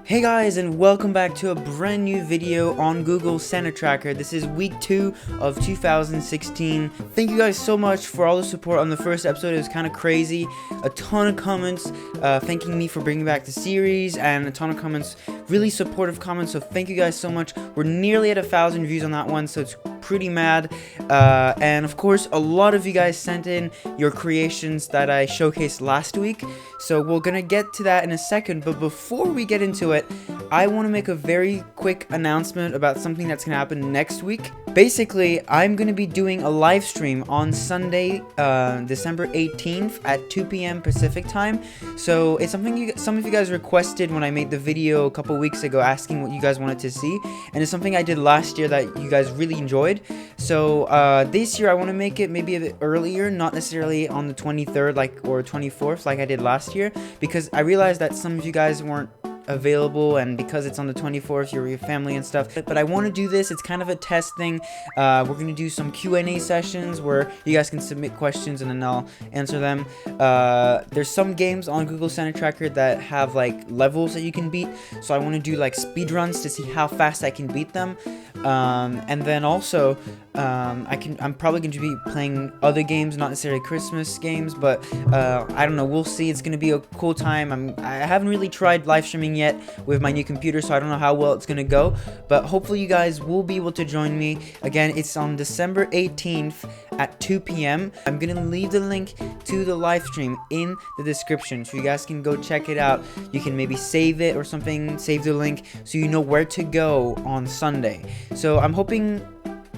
Hey guys, and welcome back to a brand new video on Google Santa Tracker. This is week 2 of 2016. Thank you guys so much for all the support on the first episode. It was kind of crazy. A ton of comments thanking me for bringing back the series, and a ton of comments, really supportive comments, so thank you guys so much. We're nearly at 1,000 views on that one, so it's pretty mad. And of course, a lot of you guys sent in your creations that I showcased last week, so we're gonna get to that in a second. But before we get into it, I want to make a very quick announcement about something that's gonna happen next week. Basically, I'm gonna be doing a live stream on Sunday, December 18th at 2 p.m. Pacific time. So it's something some of you guys requested when I made the video a couple weeks ago asking what you guys wanted to see, and it's something I did last year that you guys really enjoyed. So this year I want to make it maybe a bit earlier, not necessarily on the 23rd or 24th like I did last year, because I realized that some of you guys weren't available, and because it's on the 24th, you're with your family and stuff. But I want to do this. It's kind of a test thing. We're going to do some Q&A sessions where you guys can submit questions and then I'll answer them. There's some games on Google Santa Tracker that have like levels that you can beat, so I want to do like speed runs to see how fast I can beat them. And then also I'm probably going to be playing other games, not necessarily Christmas games, but I don't know, we'll see. It's going to be a cool time. I haven't really tried live streaming yet with my new computer, so I don't know how well it's going to go, but hopefully you guys will be able to join me. Again, it's on December 18th at 2 p.m. I'm going to leave the link to the live stream in the description, so you guys can go check it out. You can maybe save it or something, save the link so you know where to go on Sunday. So I'm hoping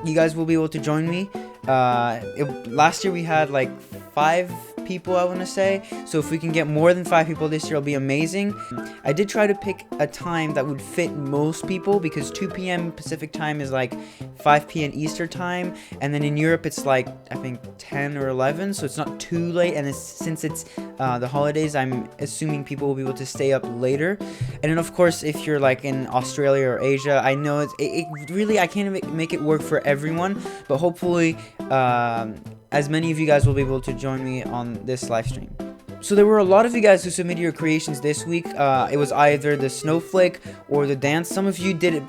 you guys will be able to join me. Last year we had like 5 people, I want to say, so if we can get more than 5 people this year, it'll be amazing. I did try to pick a time that would fit most people, because 2 p.m. Pacific time is like 5 p.m. Eastern time, and then in Europe it's like I think 10 or 11, so it's not too late, and since it's the holidays, I'm assuming people will be able to stay up later. And then of course, if you're like in Australia or Asia, I know it really, I can't make it work for everyone, but hopefully as many of you guys will be able to join me on this live stream. So there were a lot of you guys who submitted your creations this week. It was either the snowflake or the dance. Some of you did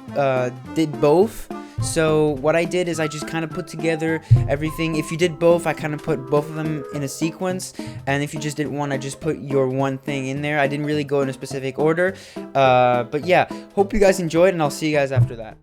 both. So what I did is I just kind of put together everything. If you did both, I kind of put both of them in a sequence, and if you just did one, I just put your one thing in there. I didn't really go in a specific order, but yeah, hope you guys enjoyed, and I'll see you guys after that.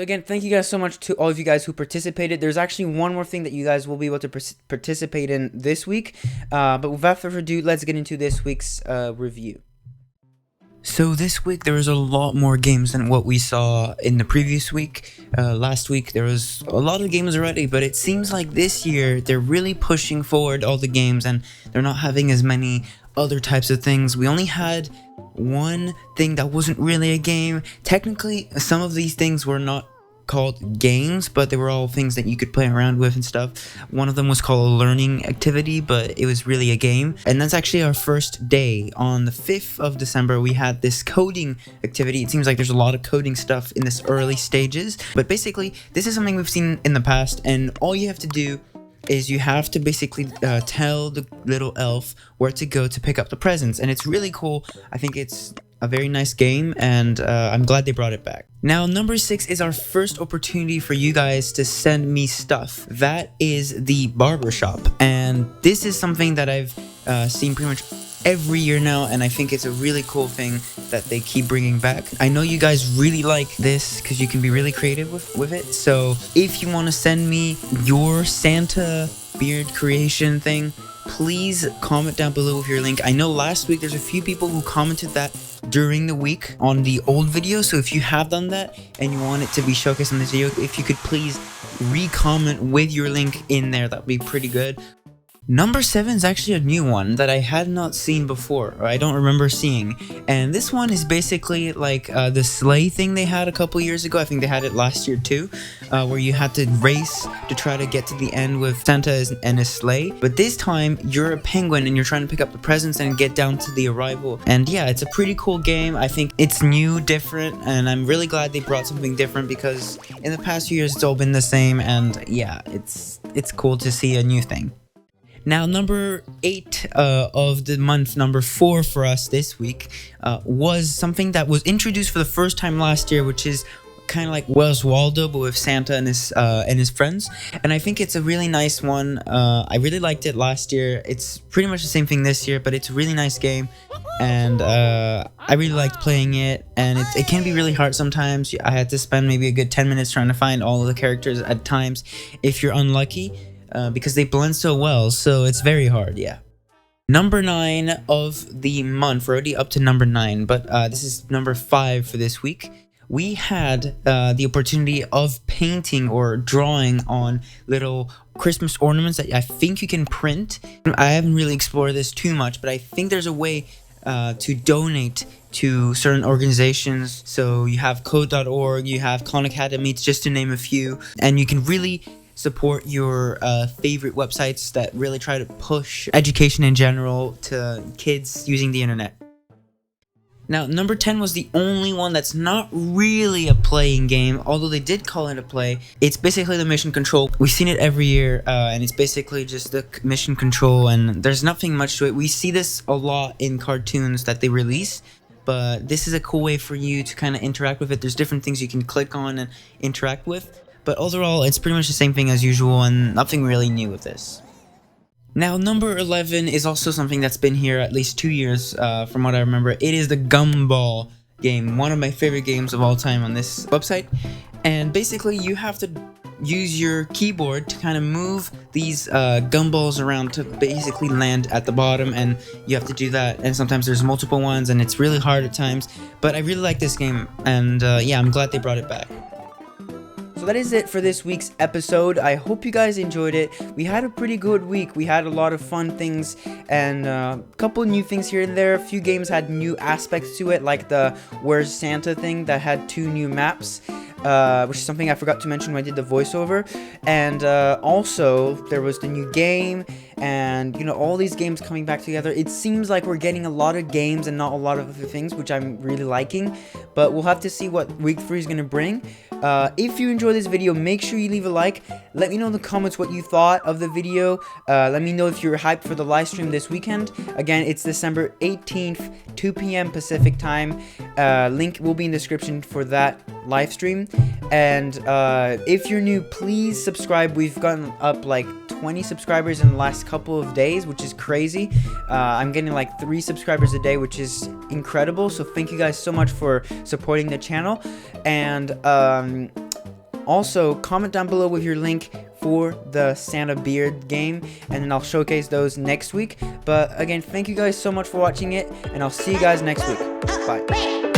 So again, thank you guys so much to all of you guys who participated. There's actually one more thing that you guys will be able to participate in this week. But without further ado, let's get into this week's review. So this week there was a lot more games than what we saw in the previous week. Last week there was a lot of games already, but it seems like this year they're really pushing forward all the games and they're not having as many other types of things. We only had one thing that wasn't really a game. Technically, some of these things were not called games, but they were all things that you could play around with and stuff. One of them was called a learning activity, but it was really a game. And that's actually our first day. On the 5th of December, we had this coding activity. It seems like there's a lot of coding stuff in this early stages, but basically this is something we've seen in the past, and all you have to do is you have to basically tell the little elf where to go to pick up the presents, and it's really cool. I think it's a very nice game, and I'm glad they brought it back. Now, number 6 is our first opportunity for you guys to send me stuff. That is the barbershop, and this is something that I've seen pretty much every year now, and I think it's a really cool thing that they keep bringing back. I know you guys really like this because you can be really creative with it, so if you want to send me your Santa beard creation thing, please comment down below with your link. I know last week there's a few people who commented that during the week on the old video, so if you have done that and you want it to be showcased in this video, if you could please re-comment with your link in there, that would be pretty good. Number 7 is actually a new one that I had not seen before, or I don't remember seeing, and this one is basically like the sleigh thing they had a couple years ago. I think they had it last year too, where you had to race to try to get to the end with Santa and his sleigh, but this time you're a penguin and you're trying to pick up the presents and get down to the arrival. And yeah, it's a pretty cool game. I think it's new, different, and I'm really glad they brought something different because in the past few years it's all been the same, and yeah, it's cool to see a new thing. Now, number 8 of the month, number 4 for us this week, was something that was introduced for the first time last year, which is kind of like Where's Waldo, but with Santa and his friends. And I think it's a really nice one. I really liked it last year. It's pretty much the same thing this year, but it's a really nice game, and I really liked playing it. And it can be really hard sometimes. I had to spend maybe a good 10 minutes trying to find all of the characters at times if you're unlucky. Because they blend so well, so it's very hard, yeah. Number 9 of the month, we're already up to number 9, but this is number 5 for this week. We had the opportunity of painting or drawing on little Christmas ornaments that I think you can print. I haven't really explored this too much, but I think there's a way to donate to certain organizations. So you have code.org, you have Khan Academy, just to name a few, and you can really support your favorite websites that really try to push education in general to kids using the internet. Now, number 10 was the only one that's not really a playing game, although they did call it a play. It's basically the mission control. We've seen it every year, and it's basically just the mission control, and there's nothing much to it. We see this a lot in cartoons that they release, but this is a cool way for you to kind of interact with it. There's different things you can click on and interact with. But overall, it's pretty much the same thing as usual, and nothing really new with this. Now, number 11 is also something that's been here at least 2 years, from what I remember. It is the Gumball game, one of my favorite games of all time on this website. And basically, you have to use your keyboard to kind of move these gumballs around to basically land at the bottom, and you have to do that. And sometimes there's multiple ones, and it's really hard at times. But I really like this game, and yeah, I'm glad they brought it back. So that is it for this week's episode. I hope you guys enjoyed it. We had a pretty good week. We had a lot of fun things and a couple new things here and there. A few games had new aspects to it, like the Where's Santa thing that had 2 new maps, which is something I forgot to mention when I did the voiceover. And also, there was the new game, and you know, all these games coming back together. It seems like we're getting a lot of games and not a lot of other things, which I'm really liking, but we'll have to see what week 3 is going to bring. If you enjoyed this video, make sure you leave a like. Let me know in the comments what you thought of the video. Let me know if you're hyped for the live stream this weekend. Again, it's December 18th, 2 p.m. Pacific time. Link will be in the description for that live stream. And if you're new, please subscribe. We've gotten up like 20 subscribers in the last couple of days, which is crazy. I'm getting like 3 subscribers a day, which is incredible. So thank you guys so much for supporting the channel. And Also, comment down below with your link for the Santa beard game, and then I'll showcase those next week. But again, thank you guys so much for watching it, and I'll see you guys next week. Bye.